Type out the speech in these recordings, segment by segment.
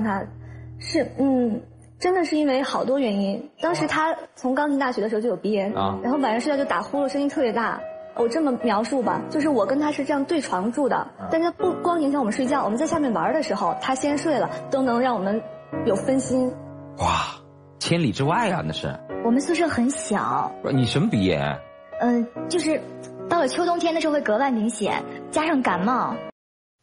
他，是真的是因为好多原因。当时他从刚进大学的时候就有鼻炎啊，然后晚上睡觉就打呼噜，声音特别大。我这么描述吧，就是我跟他是这样对床住的，但是他不光影响我们睡觉，我们在下面玩的时候，他先睡了，都能让我们有分心。哇，千里之外啊，那是。我们宿舍很小。你什么鼻炎？就是到了秋冬天的时候会格外明显，加上感冒。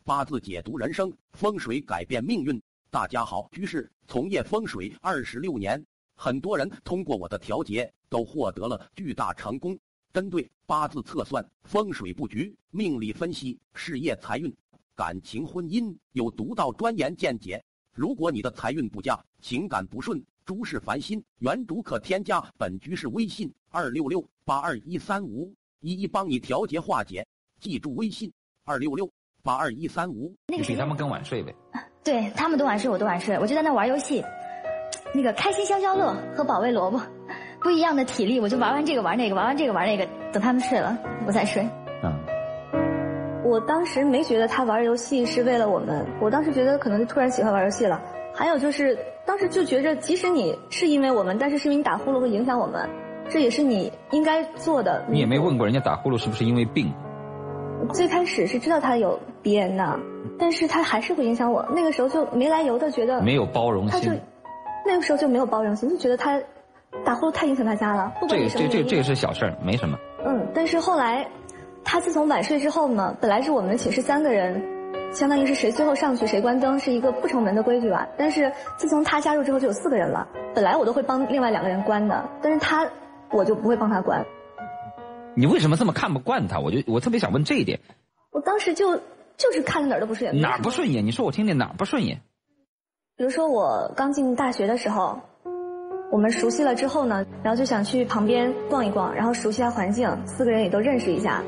八字解读人生，风水改变命运。大家好，居士从业风水26年，很多人通过我的调节都获得了巨大成功。针对八字测算、风水布局、命理分析、事业财运、感情婚姻有独到专研见解。如果你的财运不佳、情感不顺、诸事烦心，原主可添加本居士微信266-82135，一一帮你调节化解。记住微信266-82135。你比他们更晚睡呗？对，他们都晚睡，我都晚睡，我就在那玩游戏，那个开心消消乐和保卫萝卜。不一样的体力，我就玩完这个玩那个，玩完这个玩那个，等他们睡了，我再睡。我当时没觉得他玩游戏是为了我们，我当时觉得可能就突然喜欢玩游戏了。还有就是，当时就觉着，即使你是因为我们，但是因为你打呼噜会影响我们，这也是你应该做的。你也没问过人家打呼噜是不是因为病？最开始是知道他有鼻炎的，但是他还是会影响我。那个时候就没来由的觉得没有包容心，那个时候就没有包容心，就觉得他打呼噜太影响大家了。不管这个是小事儿，没什么。但是后来，他自从晚睡之后呢，本来是我们寝室3个人，相当于是谁最后上去谁关灯，是一个不成文的规矩吧。但是自从他加入之后就有4个人了，本来我都会帮另外2个人关的，但是我就不会帮他关。你为什么这么看不惯他？我特别想问这一点。我当时就是看着哪儿都不顺眼。哪儿不顺眼？你说我听听哪儿不顺眼？比如说我刚进大学的时候，我们熟悉了之后呢，然后就想去旁边逛一逛，然后熟悉一下环境，4个人也都认识一下。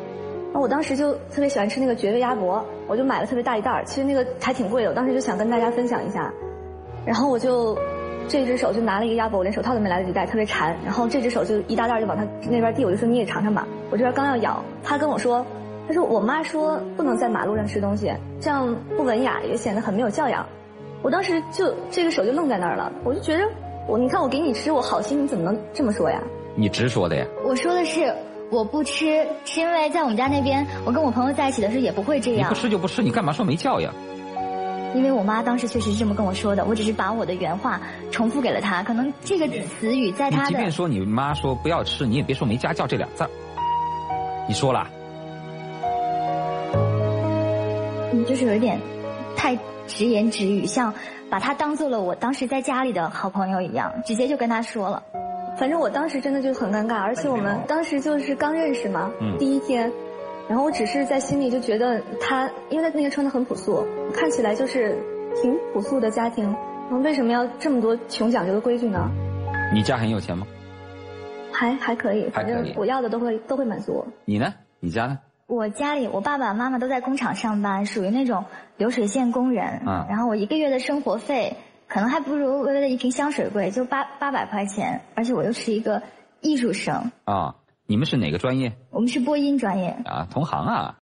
然后我当时就特别喜欢吃那个绝味鸭脖，我就买了特别大一袋，其实那个还挺贵的，我当时就想跟大家分享一下。然后我就这只手就拿了一个鸭脖，我连手套都没来得及戴，特别馋。然后这只手就一大袋就往他那边递，我就说你也尝尝吧。我这边刚要咬，他跟我说，他说我妈说不能在马路上吃东西，这样不文雅，也显得很没有教养。我当时就这个手就愣在那儿了，我就觉得你看我给你吃，我好心，你怎么能这么说呀？你直说的呀。我说的是我不吃，是因为在我们家那边，我跟我朋友在一起的时候也不会这样。你不吃就不吃，你干嘛说没教养？因为我妈当时确实是这么跟我说的，我只是把我的原话重复给了她，可能这个词语在她的。你即便说你妈说不要吃，你也别说没家教这2字。你说了。就是有一点太直言直语，像把她当做了我当时在家里的好朋友一样，直接就跟她说了。反正我当时真的就很尴尬，而且我们当时就是刚认识嘛，第1天，然后我只是在心里就觉得他，因为他那个穿得很朴素，看起来就是挺朴素的家庭，然后为什么要这么多穷讲究的规矩呢？你家很有钱吗？还可以，反正我要的都会满足我。你呢？你家呢？我家里我爸爸妈妈都在工厂上班，属于那种流水线工人，然后我1个月的生活费可能还不如微微的一瓶香水贵，就800块钱，而且我又是一个艺术生。啊，你们是哪个专业？我们是播音专业。啊，同行啊。